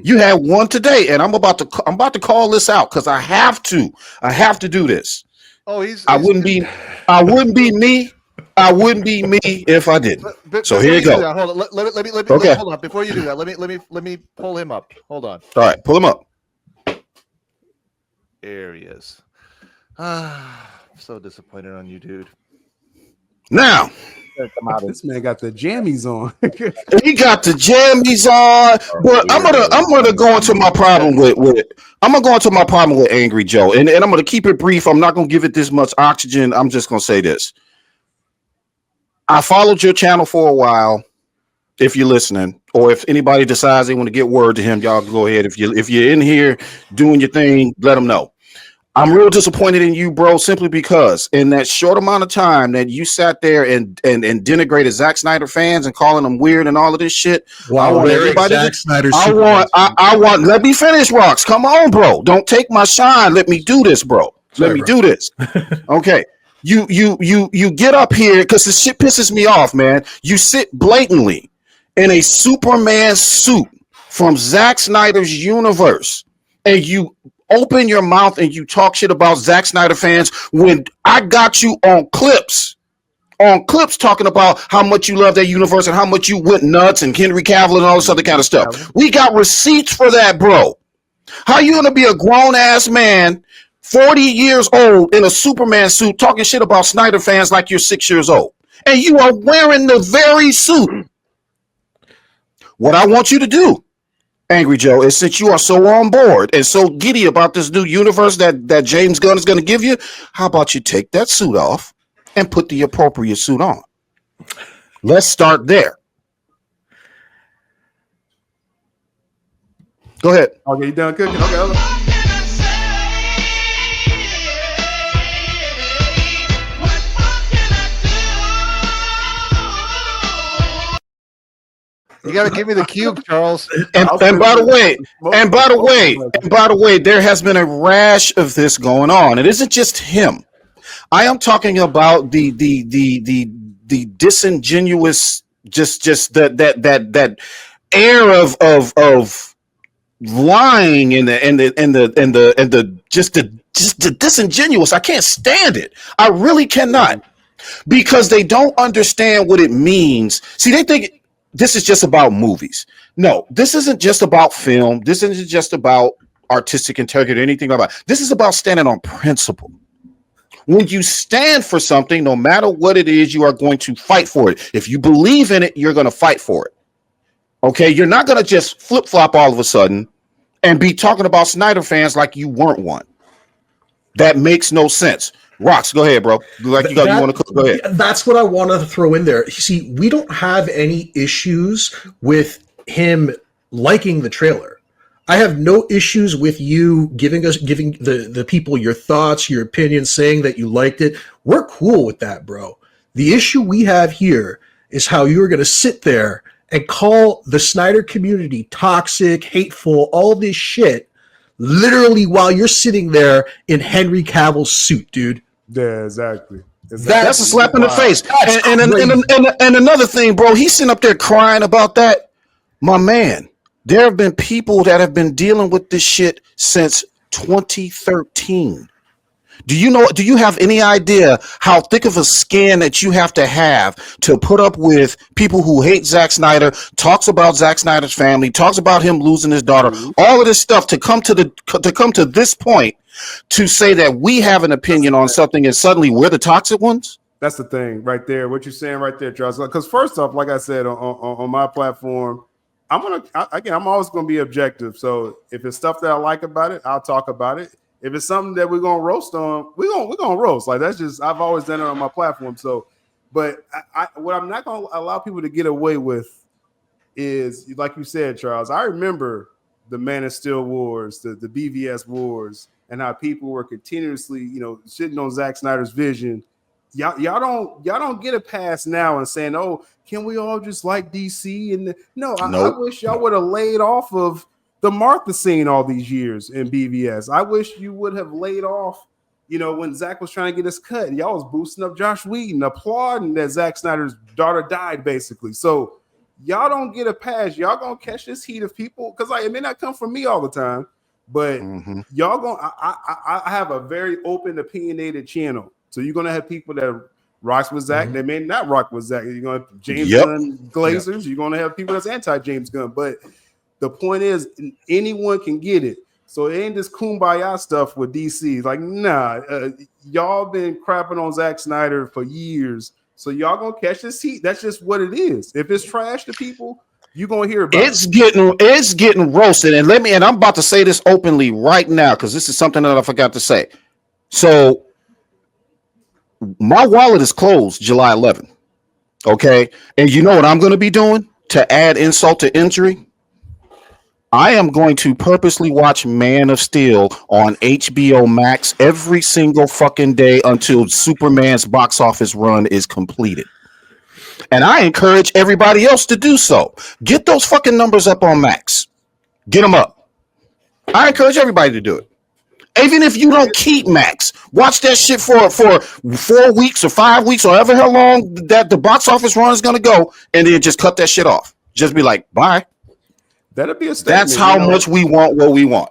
You had one today, and I'm about to call this out because I have to. I have to do this. Oh, he's I wouldn't be me. I wouldn't be me if I didn't. So here you go. That, hold on. Let me Okay. hold on. Before you do that, let me pull him up. Hold on. All right, pull him up. There he is. I'm so disappointed on you, dude. Now, this man got the jammies on. he got the jammies on, but I'm gonna go into my problem with I'm gonna go into my problem with AngryJoe, and I'm gonna keep it brief. I'm not gonna give it this much oxygen. I'm just gonna say this. I followed your channel for a while. If you're listening, or if anybody decides they want to get word to him, y'all go ahead. If you're in here doing your thing, let them know. I'm real disappointed in you, bro, simply because in that short amount of time that you sat there and denigrated Zack Snyder fans and calling them weird and all of this shit. Wow, I want everybody I want let me finish, Rocks. Come on, bro. Don't take my shine. Let me do this, bro. Let me do this. Okay. You get up here because the shit pisses me off, man. You sit blatantly in a Superman suit from Zack Snyder's universe, and you open your mouth and you talk shit about Zack Snyder fans when I got you on clips talking about how much you love that universe and how much you went nuts and Henry Cavill and all this other kind of stuff. We got receipts for that, bro. How you gonna be a grown ass man, 40 years old in a Superman suit talking shit about Snyder fans like you're 6 years old? And you are wearing the very suit. What I want you to do, AngryJoe, is since you are so on board and so giddy about this new universe that James Gunn is going to give you, how about you take that suit off and put the appropriate suit on? Let's start there. Go ahead. Okay, you done cooking? Okay. You got to give me the cube, Charles. And by the way, there has been a rash of this going on. It isn't just him. I am talking about the disingenuous, just that air of lying and the disingenuous. I can't stand it. I really cannot, because they don't understand what it means. See, they think this is just about movies. No, this isn't just about film. This isn't just about artistic integrity or anything like that. This is about standing on principle. When you stand for something, no matter what it is, you are going to fight for it. If you believe in it, you're going to fight for it. Okay, you're not going to just flip-flop all of a sudden and be talking about Snyder fans like you weren't one. That makes no sense. Rocks, go ahead, bro. Like you want to go ahead. That's what I want to throw in there. You see, we don't have any issues with him liking the trailer. I have no issues with you giving the people your thoughts, your opinions, saying that you liked it. We're cool with that, bro. The issue we have here is how you're going to sit there and call the Snyder community toxic, hateful, all this shit, literally while you're sitting there in Henry Cavill's suit, dude. Yeah, exactly. That's a slap in the face. And another thing, bro, he's sitting up there crying about that. My man, there have been people that have been dealing with this shit since 2013. Do you have any idea how thick of a skin that you have to put up with people who hate Zack Snyder, talks about Zack Snyder's family, talks about him losing his daughter, all of this stuff to come to this point to say that we have an opinion on something and suddenly we're the toxic ones? That's the thing right there. What you're saying right there, Charles. Because first off, like I said on my platform, I'm always gonna be objective. So if it's stuff that I like about it, I'll talk about it. If it's something that we're gonna roast on, we're gonna roast. Like that's just I've always done it on my platform. So, but what I'm not gonna allow people to get away with is, like you said, Charles. I remember the Man of Steel wars, the BVS wars, and how people were continuously, shitting on Zack Snyder's vision. Y'all don't get a pass now and saying, "Oh, can we all just like DC?" And no, I wish y'all would have laid off of the Martha scene all these years in BVS. I wish you would have laid off, when Zack was trying to get his cut, and y'all was boosting up Josh Whedon, applauding that Zack Snyder's daughter died, basically. So y'all don't get a pass. Y'all gonna catch this heat of people because like it may not come from me all the time, but y'all gonna. I have a very open, opinionated channel, so you're gonna have people that rocks with Zach. They may not rock with Zach. You're gonna have James Gunn Glazers. You're gonna have people that's anti James Gunn. But the point is, anyone can get it. So it ain't this kumbaya stuff with DC. Like, nah, y'all been crapping on Zack Snyder for years. So y'all gonna catch this heat. That's just what it is. If it's trash to people, you're gonna hear about it. It's getting roasted. And I'm about to say this openly right now because this is something that I forgot to say. So my wallet is closed July 11th. Okay. And you know what I'm gonna be doing to add insult to injury? I am going to purposely watch Man of Steel on HBO Max every single fucking day until Superman's box office run is completed. And I encourage everybody else to do so. Get those fucking numbers up on Max. Get them up. I encourage everybody to do it. Even if you don't keep Max, watch that shit for 4 weeks or 5 weeks or however long that the box office run is going to go, and then just cut that shit off. Just be like, bye. That'll be a statement. That's how much we want what we want.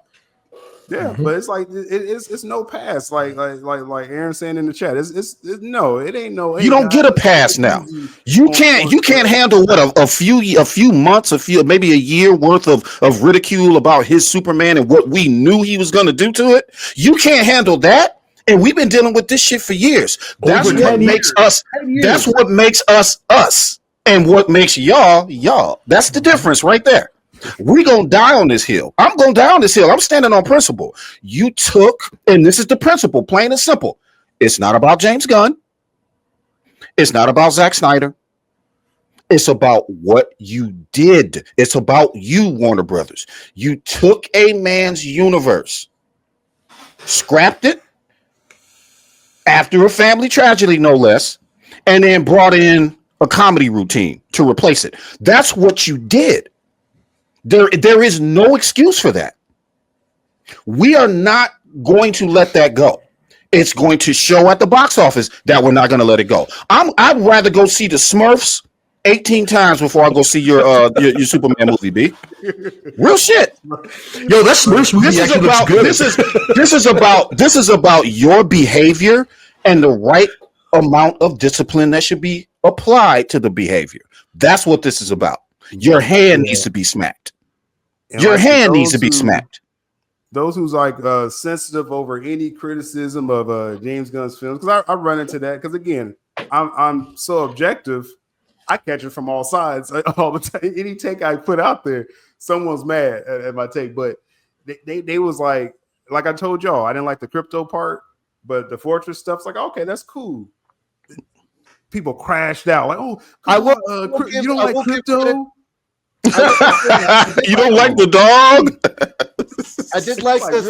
Yeah, but it's like it's no pass. Like Aaron saying in the chat, it's no, it ain't no. You don't get a pass now. You can't handle what a few months, maybe a year worth of ridicule about his Superman and what we knew he was going to do to it. You can't handle that. And we've been dealing with this shit for years. That's what makes us. That's what makes us us, and what makes y'all. That's the difference right there. We're going to die on this hill. I'm going to die on this hill. I'm standing on principle. You took, and this is the principle, plain and simple. It's not about James Gunn. It's not about Zack Snyder. It's about what you did. It's about you, Warner Brothers. You took a man's universe, scrapped it after a family tragedy, no less, and then brought in a comedy routine to replace it. That's what you did. There is no excuse for that. We are not going to let that go. It's going to show at the box office that we're not going to let it go. I'd rather go see the Smurfs 18 times before I go see your Superman movie, B. Real shit. Yo, that Smurfs movie actually looks good. This is about your behavior and the right amount of discipline that should be applied to the behavior. That's what this is about. Your hand needs to be smacked. And your hand needs to be smacked. Those who's like sensitive over any criticism of James Gunn's films, because I run into that. Because again, I'm so objective. I catch it from all sides all the time. Any take I put out there, someone's mad at my take. But they was like I told y'all, I didn't like the crypto part, but the Fortress stuff's like, okay, that's cool. People crashed out like, oh, you don't like crypto? You don't like the dog? I did like this.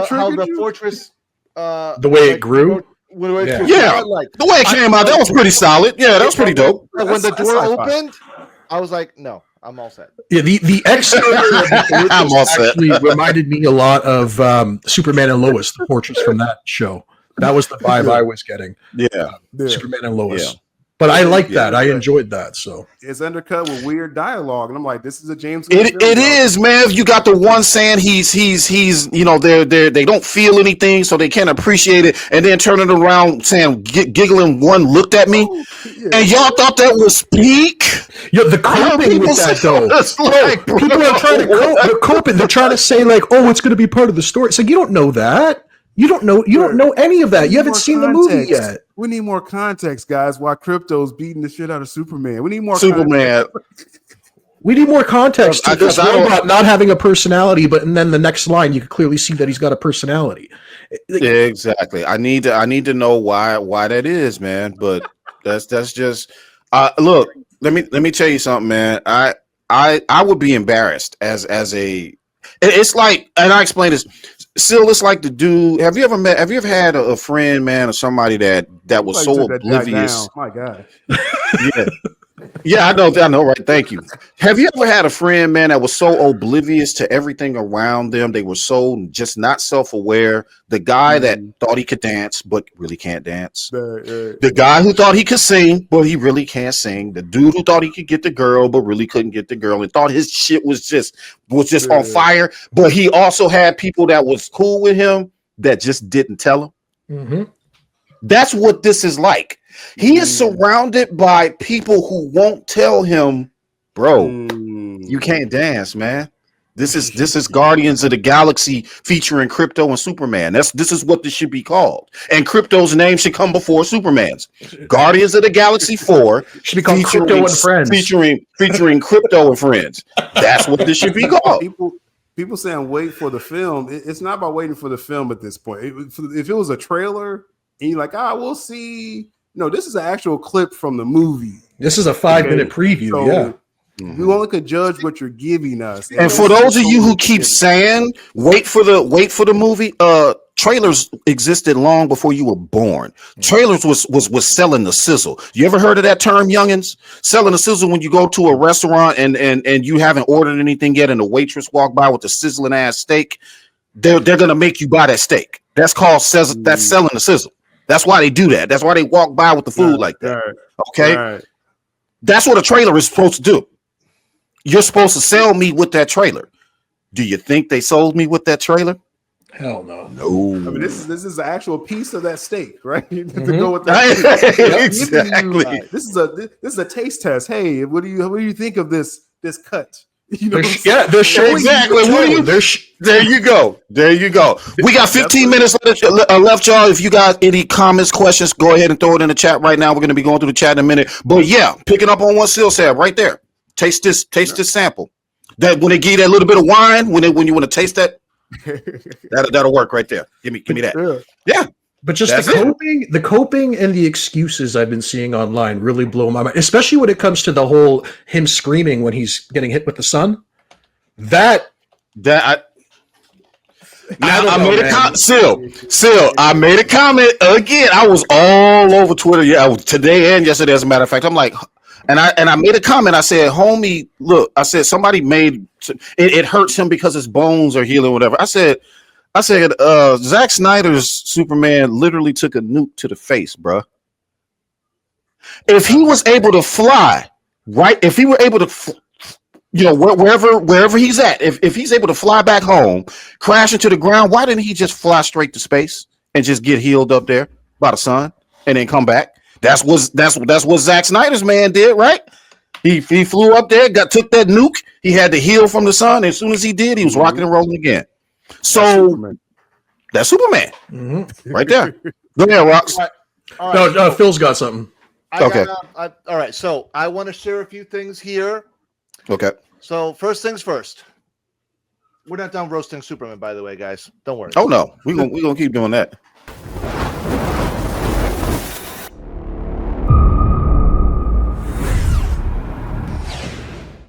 How the Fortress, the way it grew. The way it came out, that was pretty solid. Yeah, that was pretty dope. When the door opened, I was like, no, I'm all set. Yeah, the exterior of the I'm all set. actually reminded me a lot of Superman and Lois, the portraits from that show. That was the vibe I was getting. Yeah. Superman and Lois. Yeah. But I like that. I enjoyed that. So it's undercut with weird dialogue, and I'm like, this is a James Gunn film, it is, man. You got the one saying he's they don't feel anything, so they can't appreciate it, and then turning around saying giggling one looked at me, and y'all thought that was peak. Yeah, the coping with that though. Like, people are trying to cope. They're coping. They're trying to say like, oh, it's going to be part of the story. It's like you don't know that. You don't know any of that. You haven't seen the movie yet. We need more context, guys. Why Crypto's beating the shit out of Superman? We need more Superman. We need more context to this robot not having a personality, but and then the next line you can clearly see that he's got a personality. Exactly. I need to know why that is, man. But that's just look. Let me tell you something, man. I would be embarrassed as a. It's like, and I explain this. Syl, it's like the dude. Have you ever had a friend, man, or somebody that was so oblivious? My God. Yeah. Yeah, I know, right? Thank you. Have you ever had a friend, man, that was so oblivious to everything around them? They were so just not self-aware. The guy that thought he could dance but really can't dance. The guy who thought he could sing but he really can't sing. The dude who thought he could get the girl but really couldn't get the girl and thought his shit was just on fire. But he also had people that was cool with him that just didn't tell him. Mm-hmm. That's what this is like. He is surrounded by people who won't tell him, bro, you can't dance, man. This is Guardians of the Galaxy featuring Crypto and Superman. This is what this should be called. And Crypto's name should come before Superman's. Guardians of the Galaxy 4 should be called Crypto and Friends. Featuring Crypto and Friends. That's what this should be called. People saying wait for the film. It's not about waiting for the film at this point. If it was a trailer and you're like, we'll see. No, this is an actual clip from the movie. This is a 5-minute preview. So we only could judge what you're giving us. And for those of you who keep saying wait for the movie, trailers existed long before you were born. Trailers was selling the sizzle. You ever heard of that term, youngins? Selling the sizzle when you go to a restaurant and you haven't ordered anything yet, and the waitress walk by with the sizzling ass steak. They're gonna make you buy that steak. That's called that's selling the sizzle. That's why they do that. That's why they walk by with the food like that. Okay? That's what a trailer is supposed to do. You're supposed to sell me with that trailer. Do you think they sold me with that trailer? Hell no. No. I mean, this is an actual piece of that steak, right? To go with that. Exactly. This is a taste test. Hey, what do you think of this cut? They're showing exactly. There you go. We got 15 minutes left, y'all. If you got any comments, questions, go ahead and throw it in the chat right now. We're going to be going through the chat in a minute. But yeah, picking up on what Syl said right there. Taste this sample. That when they give you that little bit of wine, when you want to taste that, that'll work right there. Give me that. Yeah. But just the coping and the excuses I've been seeing online really blow my mind, especially when it comes to the whole him screaming when he's getting hit with the sun. I made a comment. Syl, I made a comment again. I was all over Twitter. Yeah, today and yesterday. As a matter of fact, I'm like, and I made a comment. I said, "Homie, look," I said, "somebody made it hurts him because his bones are healing, whatever." I said, Zack Snyder's Superman literally took a nuke to the face, bro. If he was able to fly, right? If he were able to, wherever he's at, if he's able to fly back home, crash into the ground, why didn't he just fly straight to space and just get healed up there by the sun and then come back? That's what Zack Snyder's man did, right? He flew up there, took that nuke. He had to heal from the sun. As soon as he did, he was rocking and rolling again. So that's Superman, right there. Go ahead, Rox. All right. No, Phil's got something. Okay. All right. So I want to share a few things here. Okay. So first things first. We're not done roasting Superman, by the way, guys. Don't worry. Oh no, we're gonna keep doing that.